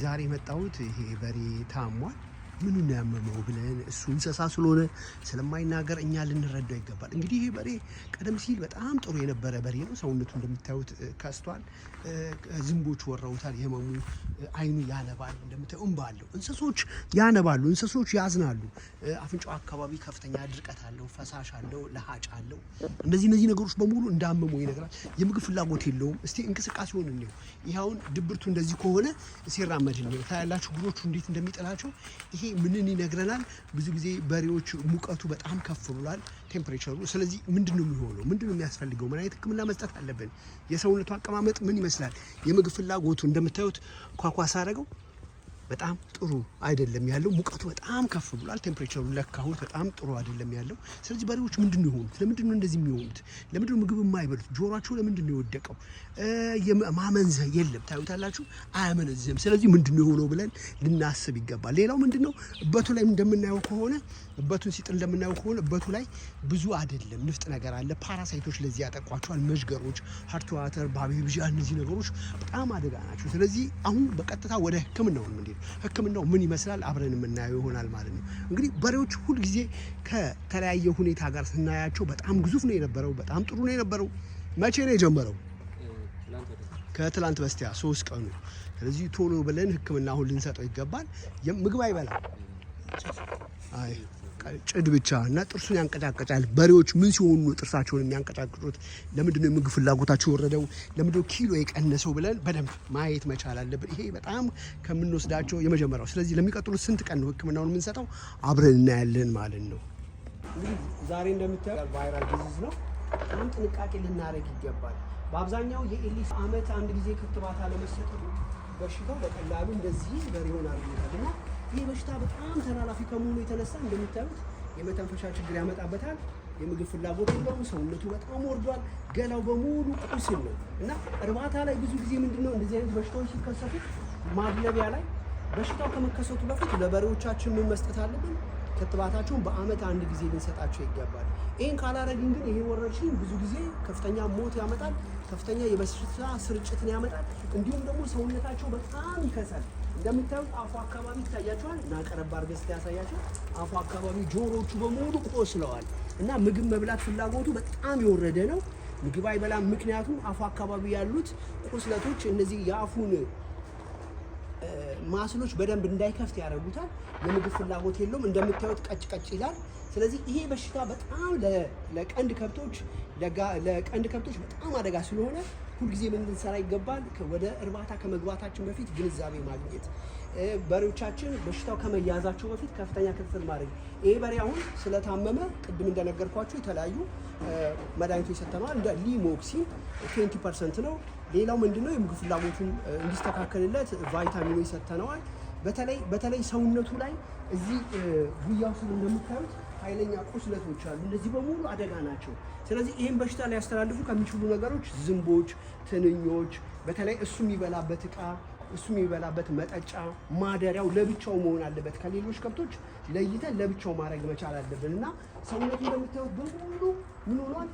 ዛሬ መጣሁት ይሄ በሬ ታሟል ምኑን ያመመው ብለን እሱ እንስሳ ስለሆነ ስለማይናገር እኛ ልንረዳው ይገባል። እንግዲህ ይሄ በሬ ቀደም ሲል በጣም ጥሩ የነበረ በሬ ነው። ሰውነቱ እንደምታዩት ከስቷል። ዝንቦች ወረውታል። የህመሙ አይኑ ያነባል። እንደምታዩ እንባ አለው። እንስሶች ያነባሉ፣ እንስሶች ያዝናሉ። አፍንጫው አካባቢ ከፍተኛ ድርቀት አለው፣ ፈሳሽ አለው፣ ለሃጭ አለው። እነዚህ ነገሮች በሙሉ እንዳመመው ይነግራል። የምግብ ፍላጎት የለውም። እስቲ እንቅስቃሴውን እንየው። ይሄውን ድብርቱ እንደዚህ ከሆነ ሲራመድ ነው ታያላችሁ። ጉሮቹ እንዴት እንደሚጥላቸው ይሄ ምንን ይነግረናል? ብዙ ጊዜ በሬዎች ሙቀቱ በጣም ከፍ ብሏል፣ ቴምፕሬቸሩ። ስለዚህ ምንድነው የሚሆነው? ምንድነው የሚያስፈልገው? ምን አይነት ህክምና መስጠት አለብን? የሰውነቱ አቀማመጥ ምን ይመስላል? የምግብ ፍላጎቱ እንደምታዩት ኳኳሳ አደረገው በጣም ጥሩ አይደለም ያለው። ሙቀቱ በጣም ከፍ ብሏል። ቴምፕሬቸሩ ለካሁን በጣም ጥሩ አይደለም ያለው። ስለዚህ በሬዎች ምንድነው የሆኑት? ለምንድነው እንደዚህ የሚሆኑት? ለምንድነው ምግብ የማይበሉት? ጆሮአቸው ለምንድነው የወደቀው? ማመንዘር የለም። ታዩታላችሁ፣ አያመነዝም። ስለዚህ ምንድነው የሆነው ብለን ልናስብ ይገባል። ሌላው ምንድነው እበቱ ላይ እንደምናየው ከሆነ እበቱን ሲጥል እንደምናየው ከሆነ እበቱ ላይ ብዙ አይደለም ንፍጥ ነገር አለ። ፓራሳይቶች ለዚህ ያጠቋቸዋል። መዥገሮች፣ ሃርት ዋተር፣ ባቢብዣ፣ እነዚህ ነገሮች በጣም አደጋ ናቸው። ስለዚህ አሁን በቀጥታ ወደ ህክምናው ነው። ህክምናው ምን ይመስላል አብረን የምናየው ይሆናል ማለት ነው። እንግዲህ በሬዎች ሁሉ ጊዜ ከተለያየ ሁኔታ ጋር ስናያቸው በጣም ግዙፍ ነው የነበረው፣ በጣም ጥሩ ነው የነበረው። መቼ ነው የጀመረው? ከትላንት በስቲያ 3 ቀኑ። ስለዚህ ቶሎ ብለን ህክምና አሁን ልንሰጠው ይገባል። ምግብ አይበላም፣ አይ ጭድ ብቻ እና ጥርሱን ያንቀጫቀጫል። በሬዎች ምን ሲሆኑ ጥርሳቸውን የሚያንቀጫቅጩት? ለምንድነው የምግብ ፍላጎታቸው ወረደው? ለምንድነው ኪሎ የቀነሰው ብለን በደንብ ማየት መቻል አለብን። ይሄ በጣም ከምንወስዳቸው የመጀመሪያው። ስለዚህ ለሚቀጥሉት ስንት ቀን ነው ህክምናውን የምንሰጠው? አብረን እናያለን ማለት ነው። እንግዲህ ዛሬ እንደምታዩት ቫይራል ዲዚዝ ነው። በጣም ጥንቃቄ ልናደርግ ይገባል። በአብዛኛው የኤሊስ አመት አንድ ጊዜ ክትባት አለመሰጠቱ በሽታው በቀላሉ እንደዚህ በሬውን አድርጎታል እና ይህ በሽታ በጣም ተላላፊ ከመሆኑ የተነሳ እንደምታዩት የመተንፈሻ ችግር ያመጣበታል። የምግብ ፍላጎት የለውም። ሰውነቱ በጣም ወርዷል። ገላው በሙሉ ቁስል ነው እና እርባታ ላይ ብዙ ጊዜ ምንድነው እንደዚህ አይነት በሽታዎች ሲከሰቱ ማድለቢያ ላይ በሽታው ከመከሰቱ በፊት ለበሬዎቻችን ምን መስጠት አለብን? ክትባታቸውን በአመት አንድ ጊዜ ልንሰጣቸው ይገባል። ይህን ካላረግን ግን ይሄ ወረርሽኝ ብዙ ጊዜ ከፍተኛ ሞት ያመጣል፣ ከፍተኛ የበሽታ ስርጭትን ያመጣል። እንዲሁም ደግሞ ሰውነታቸው በጣም ይከሳል። እንደምታዩት አፉ አካባቢ ይታያቸዋል እና ቀረብ አድርገን ያሳያቸው። አፉ አካባቢ ጆሮቹ በሙሉ ቆስለዋል እና ምግብ መብላት ፍላጎቱ በጣም የወረደ ነው። ምግብ አይበላም። ምክንያቱም አፉ አካባቢ ያሉት ቁስለቶች እነዚህ የአፉን ማስሎች በደንብ እንዳይከፍት ያደርጉታል። የምግብ ፍላጎት የለውም። እንደምታዩት ቀጭ ቀጭ ይላል። ስለዚህ ይሄ በሽታ በጣም ለቀንድ ከብቶች በጣም አደጋ ስለሆነ ሁልጊዜ ምን ልንሰራ ይገባል? ወደ እርባታ ከመግባታችን በፊት ግንዛቤ ማግኘት፣ በሬዎቻችን በሽታው ከመያዛቸው በፊት ከፍተኛ ክትትል ማድረግ። ይሄ በሬ አሁን ስለታመመ ቅድም እንደነገርኳችሁ የተለያዩ መድኃኒቶች ሰጥተናል። እንደ ሊሞክሲን 20% ነው። ሌላው ምንድነው የምግብ ፍላጎቱን እንዲስተካከልለት ቫይታሚኖች ሰጥተነዋል። በተለይ ሰውነቱ ላይ እዚህ ጉያው ስር እንደምታዩት ኃይለኛ ቁስለቶች አሉ። እነዚህ በሙሉ አደጋ ናቸው። ስለዚህ ይሄን በሽታ ሊያስተላልፉ ከሚችሉ ነገሮች ዝንቦች፣ ትንኞች፣ በተለይ እሱ የሚበላበት እቃ፣ እሱ የሚበላበት መጠጫ፣ ማደሪያው ለብቻው መሆን አለበት። ከሌሎች ከብቶች ለይተን ለብቻው ማድረግ መቻል አለብን እና ሰውነቱ እንደምታዩት በሙሉ ምን ሆኗል?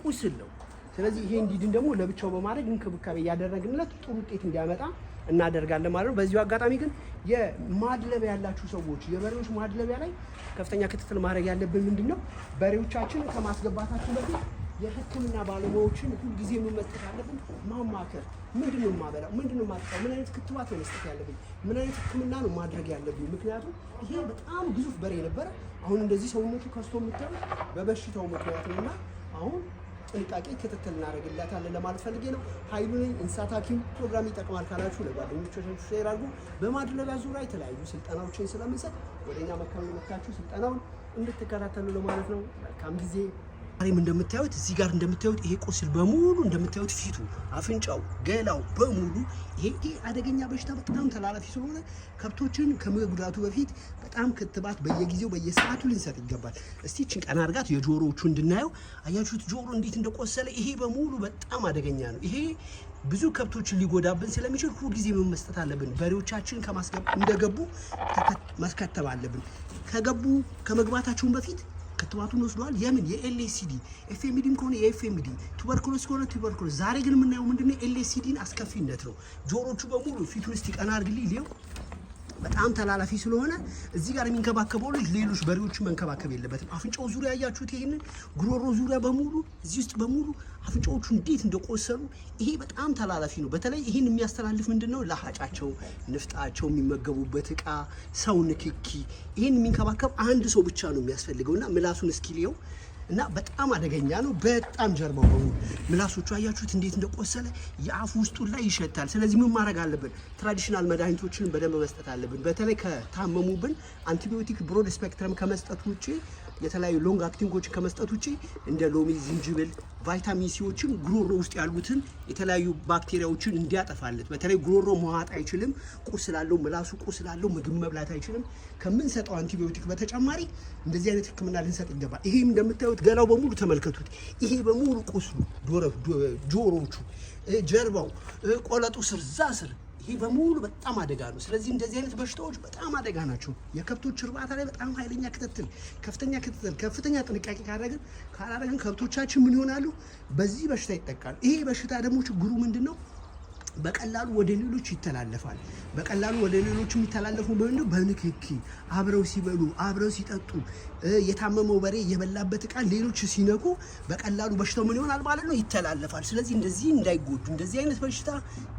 ቁስል ነው። ስለዚህ ይሄ እንዲድን ደግሞ ለብቻው በማድረግ እንክብካቤ እያደረግንለት ጥሩ ውጤት እንዲያመጣ እናደርጋለን ማለት ነው። በዚሁ አጋጣሚ ግን የማድለቢያ ያላችሁ ሰዎች የበሬዎች ማድለቢያ ላይ ከፍተኛ ክትትል ማድረግ ያለብን ምንድነው? በሬዎቻችን ከማስገባታችን በፊት የህክምና ባለሙያዎችን ሁልጊዜ ምን መስጠት አለብን? ማማከር። ምንድነው የማበላው? ምንድነው የማጠጣው? ምን አይነት ክትባት ነው መስጠት ያለብኝ? ምን አይነት ህክምና ነው ማድረግ ያለብኝ? ምክንያቱም ይሄ በጣም ግዙፍ በሬ ነበረ። አሁን እንደዚህ ሰውነቱ ከስቶ የምታዩት በበሽታው ምክንያት ነውና አሁን ጥንቃቄ ክትትል እናደርግላታለን ለማለት ፈልጌ ነው። ኃይሉ ነኝ። እንስሳት ሐኪም ፕሮግራም ይጠቅማል ካላችሁ ለጓደኞቻችሁ ሼር አድርጉ። በማድለቢያ ዙሪያ የተለያዩ ስልጠናዎችን ስለምንሰጥ ወደኛ መካከል ስልጠናውን እንድትከታተሉ ለማለት ነው። መልካም ጊዜ። ዛሬም እንደምታዩት እዚህ ጋር እንደምታዩት ይሄ ቁስል በሙሉ እንደምታዩት ፊቱ፣ አፍንጫው፣ ገላው በሙሉ ይሄ አደገኛ በሽታ በጣም ተላላፊ ስለሆነ ከብቶችን ከመጉዳቱ በፊት በጣም ክትባት በየጊዜው በየሰዓቱ ልንሰጥ ይገባል። እስቲ እቺን ቀና አድርጋት የጆሮዎቹ እንድናየው። አያችሁት ጆሮ እንዴት እንደቆሰለ? ይሄ በሙሉ በጣም አደገኛ ነው። ይሄ ብዙ ከብቶችን ሊጎዳብን ስለሚችል ሁልጊዜ ምን መስጠት አለብን? በሬዎቻችን እንደገቡ ማስከተብ አለብን። ከገቡ ከመግባታቸውን በፊት ክትባቱን ወስዷል። የምን የኤልኤስዲ ኤፍኤምዲም ከሆነ የኤፍኤምዲ ቱበርኩሎስ ከሆነ ቱበርኩሎስ። ዛሬ ግን የምናየው ምንድነው ኤልኤስዲን አስከፊነት ነው። ጆሮቹ በሙሉ ፊቱን እስቲ ቀና አድርግልኝ ሊው በጣም ተላላፊ ስለሆነ እዚህ ጋር የሚንከባከበው ልጅ ሌሎች በሬዎችን መንከባከብ የለበትም። አፍንጫው ዙሪያ ያያችሁት ይሄንን ጉሮሮ ዙሪያ በሙሉ እዚህ ውስጥ በሙሉ አፍንጫዎቹ እንዴት እንደቆሰሉ ይሄ በጣም ተላላፊ ነው። በተለይ ይሄን የሚያስተላልፍ ምንድነው ለሃጫቸው፣ ንፍጣቸው፣ የሚመገቡበት እቃ፣ ሰው ንክኪ ይሄን የሚንከባከብ አንድ ሰው ብቻ ነው የሚያስፈልገውና ምላሱን እስኪልየው እና በጣም አደገኛ ነው። በጣም ጀርባው በሙሉ ምላሶቹ አያችሁት እንዴት እንደቆሰለ የአፍ ውስጡን ላይ ይሸታል። ስለዚህ ምን ማድረግ አለብን? ትራዲሽናል መድኃኒቶችን በደንብ መስጠት አለብን። በተለይ ከታመሙብን አንቲቢዮቲክ ብሮድ ስፔክትረም ከመስጠት ውጪ የተለያዩ ሎንግ አክቲንጎችን ከመስጠት ውጪ እንደ ሎሚ፣ ዝንጅብል፣ ቫይታሚን ሲዎችን ጉሮሮ ውስጥ ያሉትን የተለያዩ ባክቴሪያዎችን እንዲያጠፋለት። በተለይ ጉሮሮ መዋጥ አይችልም፣ ቁስላለው፣ ምላሱ ቁስላለው፣ ምግብ መብላት አይችልም። ከምንሰጠው አንቲቢዮቲክ በተጨማሪ እንደዚህ አይነት ሕክምና ልንሰጥ ይገባል። ይሄም እንደምታዩት ገላው በሙሉ ተመልከቱት። ይሄ በሙሉ ቁስሉ፣ ጆሮዎቹ፣ ጀርባው፣ ቆለጡ ስር፣ ዛስር ይሄ በሙሉ በጣም አደጋ ነው። ስለዚህ እንደዚህ አይነት በሽታዎች በጣም አደጋ ናቸው። የከብቶች እርባታ ላይ በጣም ኃይለኛ ክትትል፣ ከፍተኛ ጥንቃቄ ካላደረግን ከብቶቻችን ምን ይሆናሉ? በዚህ በሽታ ይጠቃሉ። ይሄ በሽታ ደግሞ ችግሩ ምንድነው? በቀላሉ ወደ ሌሎች ይተላለፋል። በቀላሉ ወደ ሌሎች የሚተላለፈው ምንድነው? በንክኪ አብረው ሲበሉ፣ አብረው ሲጠጡ፣ የታመመው በሬ የበላበት እቃ ሌሎች ሲነኩ በቀላሉ በሽታው ምን ይሆናል ማለት ነው? ይተላለፋል። ስለዚህ እንደዚህ እንዳይጎዱ፣ እንደዚህ አይነት በሽታ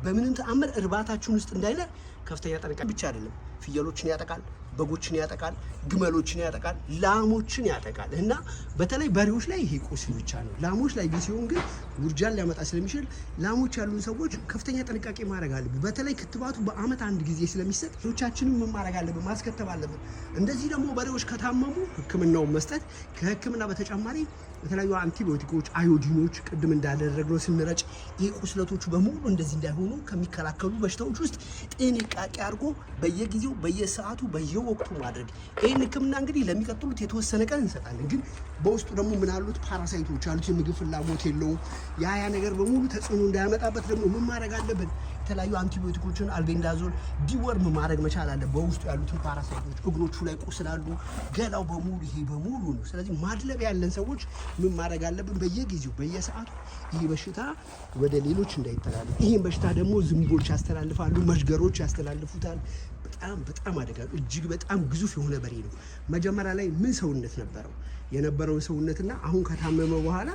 በምንም ተአምር እርባታችን ውስጥ እንዳይኖር ከፍተኛ ጥንቃቄ ብቻ አይደለም፣ ፍየሎችን ያጠቃል፣ በጎችን ያጠቃል፣ ግመሎችን ያጠቃል፣ ላሞችን ያጠቃል። እና በተለይ በሬዎች ላይ ይሄ ቁስል ብቻ ነው። ላሞች ላይ ሲሆን ግን ውርጃን ሊያመጣ ስለሚችል ላሞች ያሉን ሰዎች ከፍተኛ ጥንቃቄ ማድረግ አለብን። በተለይ ክትባቱ በአመት አንድ ጊዜ ስለሚሰጥ ልጆቻችንን ምን ማድረግ አለብን? ማስከተብ አለብን። እንደዚህ ደግሞ በሬዎች ከታመሙ ሕክምናውን መስጠት፣ ከሕክምና በተጨማሪ የተለያዩ አንቲቢዮቲኮች፣ አዮዲኖች ቅድም እንዳደረግነው ስንረጭ ይሄ ቁስለቶቹ በሙሉ እንደዚህ እንዳይሆኑ ከሚከላከሉ በሽታዎች ውስጥ ጥንቃቄ አድርጎ በየጊዜው በየሰዓቱ በየወቅቱ ማድረግ። ይህን ሕክምና እንግዲህ ለሚቀጥሉት የተወሰነ ቀን እንሰጣለን። ግን በውስጡ ደግሞ ምን አሉት? ፓራሳይቶች አሉት። የምግብ ፍላጎት የለውም። ያ ነገር በሙሉ ተጽዕኖ እንዳያመጣበት ደግሞ ምን ማድረግ አለብን? የተለያዩ አንቲቢዮቲኮችን አልቤንዳዞል ዲወርም ማድረግ መቻል አለ። በውስጡ ያሉትን ፓራሳይቶች እግሮቹ ላይ ቁስላሉ፣ ገላው በሙሉ ይሄ በሙሉ ነው። ስለዚህ ማድለብ ያለን ሰዎች ምን ማድረግ አለብን? በየጊዜው በየሰዓቱ ይሄ በሽታ ወደ ሌሎች እንዳይተላለፍ። ይሄን በሽታ ደግሞ ዝንቦች ያስተላልፋሉ፣ መዥገሮች ያስተላልፉታል። በጣም አደጋ ነው። እጅግ በጣም ግዙፍ የሆነ በሬ ነው። መጀመሪያ ላይ ምን ሰውነት ነበረው? የነበረው ሰውነትና አሁን ከታመመ በኋላ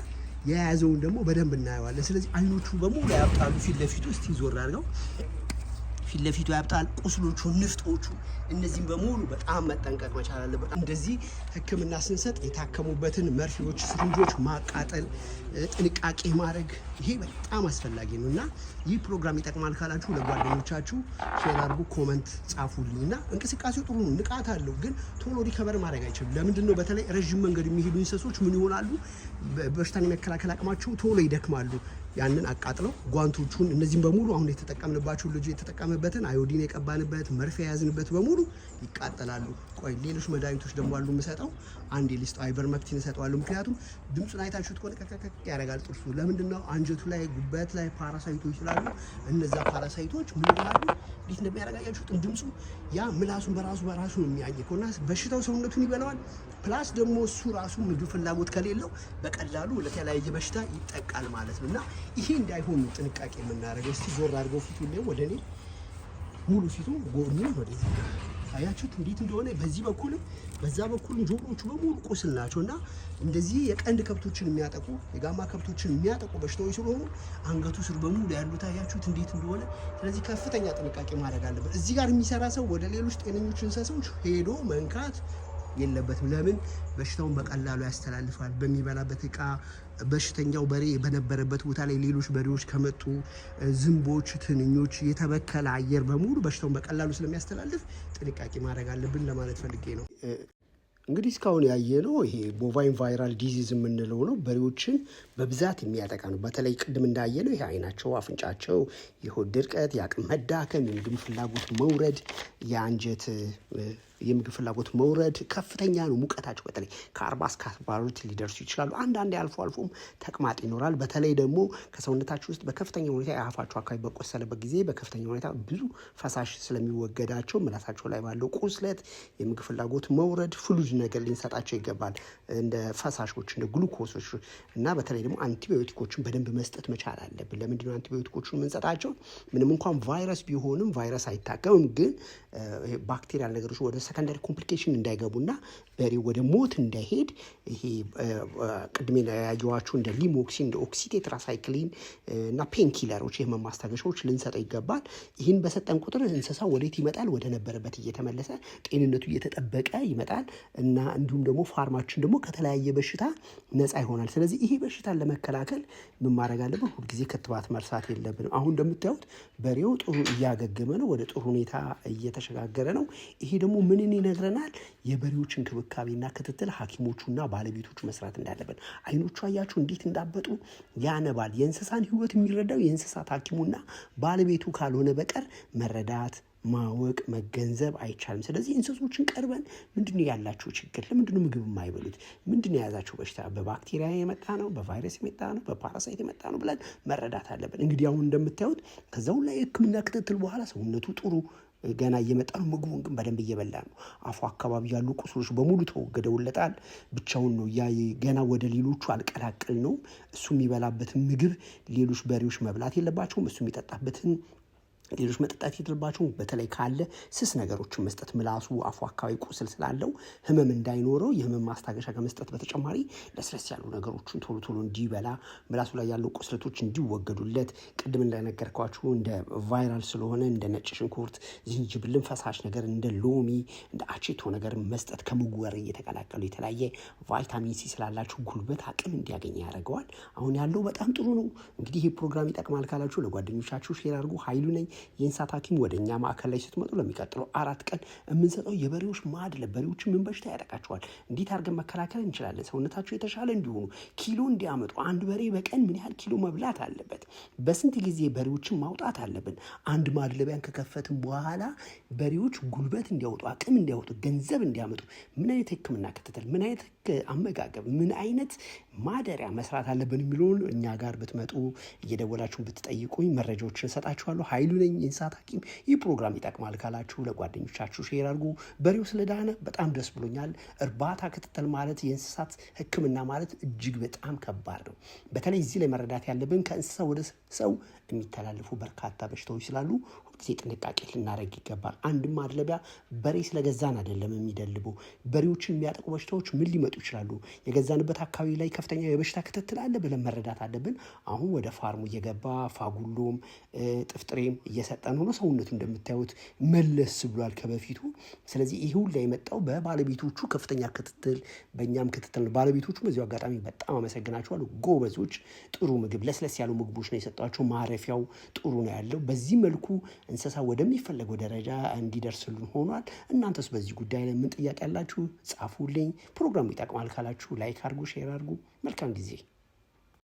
የያዘውን ደግሞ በደንብ እናየዋለን። ስለዚህ አይኖቹ በሙሉ ያብጣሉ። ፊት ለፊቱ እስቲ ዞር አድርገው፣ ፊት ለፊቱ ያብጣል። ቁስሎቹ፣ ንፍጦቹ እነዚህም በሙሉ በጣም መጠንቀቅ መቻል አለበት። እንደዚህ ሕክምና ስንሰጥ የታከሙበትን መርፌዎች፣ ስሪንጆች ማቃጠል፣ ጥንቃቄ ማድረግ ይሄ በጣም አስፈላጊ ነው እና ይህ ፕሮግራም ይጠቅማል ካላችሁ ለጓደኞቻችሁ ሼር አድርጉ፣ ኮመንት ጻፉልኝ። እና እንቅስቃሴው ጥሩ ነው፣ ንቃት አለው፣ ግን ቶሎ ሪከቨር ማድረግ አይችልም። ለምንድን ነው? በተለይ ረዥም መንገድ የሚሄዱ እንስሶች ምን ይሆናሉ? በሽታን የመከላከል አቅማቸው ቶሎ ይደክማሉ። ያንን አቃጥለው ጓንቶቹን እነዚህም በሙሉ አሁን የተጠቀምንባቸው ልጁ የተጠቀመበትን አዮዲን የቀባንበት መርፌ የያዝንበት በሙሉ ይቃጠላሉ። ቆይ ሌሎች መድኃኒቶች ደግሞ አሉ የምሰጠው። አንድ ሊስት አይቨርመክቲን እሰጠዋለሁ። ምክንያቱም ድምፁን አይታችሁት ከሆነ ቀቀቀቅ ያደርጋል ጥርሱ። ለምንድን ነው? አንጀቱ ላይ ጉበት ላይ ፓራሳይቶች ስላሉ እነዛ ፓራሳይቶች ምን ይላሉ? እንዴት እንደሚያረጋጋችሁት ድምፁ ያ ምላሱን በራሱ ነው የሚያኘከውና በሽታው ሰውነቱን ይበላዋል። ፕላስ ደግሞ እሱ ራሱ ምግብ ፍላጎት ከሌለው በቀላሉ ለተለያየ በሽታ ይጠቃል ማለት ነው። እና ይሄ እንዳይሆን ጥንቃቄ የምናደርገው። እስቲ ዞር አድርገው ፊቱን ላይ ወደ እኔ ሙሉ ፊቱ ጎኑ ወደዚህ አያችሁት እንዴት እንደሆነ። በዚህ በኩልም በዛ በኩልም ጆሮቹ በሙሉ ቁስል ናቸው እና እንደዚህ የቀንድ ከብቶችን የሚያጠቁ የጋማ ከብቶችን የሚያጠቁ በሽታዎች ስለሆኑ አንገቱ ስር በሙሉ ያሉት አያችሁት እንዴት እንደሆነ። ስለዚህ ከፍተኛ ጥንቃቄ ማድረግ አለበት። እዚህ ጋር የሚሰራ ሰው ወደ ሌሎች ጤነኞች እንስሳዎች ሄዶ መንካት የለበትም። ለምን? በሽታውን በቀላሉ ያስተላልፋል። በሚበላበት እቃ በሽተኛው በሬ በነበረበት ቦታ ላይ ሌሎች በሬዎች ከመጡ ዝንቦች፣ ትንኞች፣ የተበከለ አየር በሙሉ በሽታውን በቀላሉ ስለሚያስተላልፍ ጥንቃቄ ማድረግ አለብን ለማለት ፈልጌ ነው። እንግዲህ እስካሁን ያየነው ይሄ ቦቫይን ቫይራል ዲዚዝ የምንለው ነው። በሬዎችን በብዛት የሚያጠቃ ነው። በተለይ ቅድም እንዳየነው ይሄ አይናቸው፣ አፍንጫቸው፣ የሆድ ድርቀት፣ የአቅም መዳከም፣ የምግብ ፍላጎት መውረድ፣ የአንጀት የምግብ ፍላጎት መውረድ ከፍተኛ ነው። ሙቀታቸው በተለይ ከ40 እስከ 42 ሊደርሱ ይችላሉ። አንዳንዴ አልፎም ተቅማጥ ይኖራል። በተለይ ደግሞ ከሰውነታችሁ ውስጥ በከፍተኛ ሁኔታ የአፋችሁ አካባቢ በቆሰለበት ጊዜ በከፍተኛ ሁኔታ ብዙ ፈሳሽ ስለሚወገዳቸው ምላሳቸው ላይ ባለው ቁስለት የምግብ ፍላጎት መውረድ ፍሉድ ነገር ሊንሰጣቸው ይገባል። እንደ ፈሳሾች እንደ ግሉኮሶች እና በተለይ ደግሞ አንቲባዮቲኮችን በደንብ መስጠት መቻል አለብን። ለምንድነው አንቲባዮቲኮችን የምንሰጣቸው? ምንም እንኳን ቫይረስ ቢሆንም ቫይረስ አይታከምም፣ ግን ባክቴሪያል ነገሮች ወደ ሰከንዳሪ ኮምፕሊኬሽን እንዳይገቡና በሬው ወደ ሞት እንዳይሄድ ይሄ ቅድሜ ያየኋችሁ እንደ ሊሞክሲን እንደ ኦክሲቴትራሳይክሊን እና ፔንኪለሮች የህመም ማስታገሻዎች ልንሰጠው ይገባል። ይህን በሰጠን ቁጥር እንስሳው ወዴት ይመጣል? ወደ ነበረበት እየተመለሰ ጤንነቱ እየተጠበቀ ይመጣል እና እንዲሁም ደግሞ ፋርማችን ደግሞ ከተለያየ በሽታ ነፃ ይሆናል። ስለዚህ ይሄ በሽታን ለመከላከል ምን ማድረግ አለብን? ሁልጊዜ ክትባት መርሳት የለብንም። አሁን እንደምታዩት በሬው ጥሩ እያገገመ ነው፣ ወደ ጥሩ ሁኔታ እየተሸጋገረ ነው። ይሄ ደግሞ ምንን ይነግረናል? የበሬዎች እንክብካቤና ክትትል ሐኪሞቹና ባለቤቶቹ መስራት እንዳለብን። አይኖቹ አያችሁ እንዴት እንዳበጡ ያነባል። የእንስሳን ህይወት የሚረዳው የእንስሳት ሐኪሙና ባለቤቱ ካልሆነ በቀር መረዳት ማወቅ መገንዘብ አይቻልም። ስለዚህ እንስሶችን ቀርበን ምንድነው ያላቸው ችግር? ለምንድነው ምግብ የማይበሉት? ምንድነው የያዛቸው በሽታ? በባክቴሪያ የመጣ ነው? በቫይረስ የመጣ ነው? በፓራሳይት የመጣ ነው ብለን መረዳት አለብን። እንግዲህ አሁን እንደምታዩት ከዛው ላይ የህክምና ክትትል በኋላ ሰውነቱ ጥሩ ገና እየመጣ ነው። ምግቡን ግን በደንብ እየበላ ነው። አፉ አካባቢ ያሉ ቁስሎች በሙሉ ተወገደውለታል። ብቻውን ነው ገና ወደ ሌሎቹ አልቀላቀል ነው። እሱ የሚበላበትን ምግብ ሌሎች በሬዎች መብላት የለባቸውም። እሱ የሚጠጣበትን ሌሎች መጠጣት የለባቸው። በተለይ ካለ ስስ ነገሮችን መስጠት፣ ምላሱ አፉ አካባቢ ቁስል ስላለው ህመም እንዳይኖረው የህመም ማስታገሻ ከመስጠት በተጨማሪ ለስለስ ያሉ ነገሮችን ቶሎ እንዲበላ፣ ምላሱ ላይ ያሉ ቁስለቶች እንዲወገዱለት፣ ቅድም እንደነገርኳችሁ እንደ ቫይራል ስለሆነ እንደ ነጭ ሽንኩርት፣ ዝንጅብልን፣ ፈሳሽ ነገር እንደ ሎሚ፣ እንደ አቼቶ ነገር መስጠት ከምግቡ ጋር እየተቀላቀሉ የተለያየ ቫይታሚን ሲ ስላላችሁ ጉልበት አቅም እንዲያገኝ ያደርገዋል። አሁን ያለው በጣም ጥሩ ነው። እንግዲህ ይህ ፕሮግራም ይጠቅማል ካላችሁ ለጓደኞቻችሁ ሼር አድርጉ። ኃይሉ ነኝ የእንስሳት ሐኪም። ወደ እኛ ማዕከል ላይ ስትመጡ ለሚቀጥለው 4 ቀን የምንሰጠው የበሬዎች ማድለብ፣ በሬዎችን ምን በሽታ ያጠቃቸዋል፣ እንዴት አድርገን መከላከል እንችላለን፣ ሰውነታቸው የተሻለ እንዲሆኑ ኪሎ እንዲያመጡ፣ አንድ በሬ በቀን ምን ያህል ኪሎ መብላት አለበት፣ በስንት ጊዜ በሬዎችን ማውጣት አለብን። አንድ ማድለቢያን ከከፈትን በኋላ በሬዎች ጉልበት እንዲያወጡ፣ አቅም እንዲያወጡ፣ ገንዘብ እንዲያመጡ ምን አይነት ህክምና ክትትል፣ ምን አይነት አመጋገብ፣ ምን አይነት ማደሪያ መስራት አለብን የሚለውን እኛ ጋር ብትመጡ እየደወላችሁ ብትጠይቁኝ መረጃዎችን እሰጣችኋለሁ። ኃይሉ ነኝ የእንስሳት ሐኪም። ይህ ፕሮግራም ይጠቅማል ካላችሁ ለጓደኞቻችሁ ሼር አድርጉ። በሬው ስለዳነ በጣም ደስ ብሎኛል። እርባታ ክትትል ማለት የእንስሳት ህክምና ማለት እጅግ በጣም ከባድ ነው። በተለይ እዚህ ላይ መረዳት ያለብን ከእንስሳ ወደ ሰው የሚተላለፉ በርካታ በሽታዎች ስላሉ ሁልጊዜ ጥንቃቄ ልናደርግ ይገባል። አንድም ማድለቢያ በሬ ስለገዛን አይደለም የሚደልበው። በሬዎችን የሚያጠቁ በሽታዎች ምን ሊመጡ ይችላሉ? የገዛንበት አካባቢ ላይ ከፍተኛ የበሽታ ክትትል አለ ብለን መረዳት አለብን። አሁን ወደ ፋርሙ እየገባ ፋጉሎም ጥፍጥሬም እየሰጠን ሆኖ ሰውነቱ እንደምታዩት መለስ ብሏል ከበፊቱ። ስለዚህ ይህ ሁሉ የመጣው በባለቤቶቹ ከፍተኛ ክትትል፣ በእኛም ክትትል ነው። ባለቤቶቹ በዚሁ አጋጣሚ በጣም አመሰግናቸዋለሁ። ጎበዞች፣ ጥሩ ምግብ ለስለስ ያሉ ምግቦች ነው የሰጧቸው። ማረፊያው ጥሩ ነው ያለው። በዚህ መልኩ እንስሳ ወደሚፈለገው ደረጃ እንዲደርስልን ሆኗል። እናንተስ በዚህ ጉዳይ ላይ ምን ጥያቄ ያላችሁ ጻፉልኝ። ፕሮግራሙ ይጠቅማል ካላችሁ ላይክ አድርጉ፣ ሼር አድርጉ። መልካም ጊዜ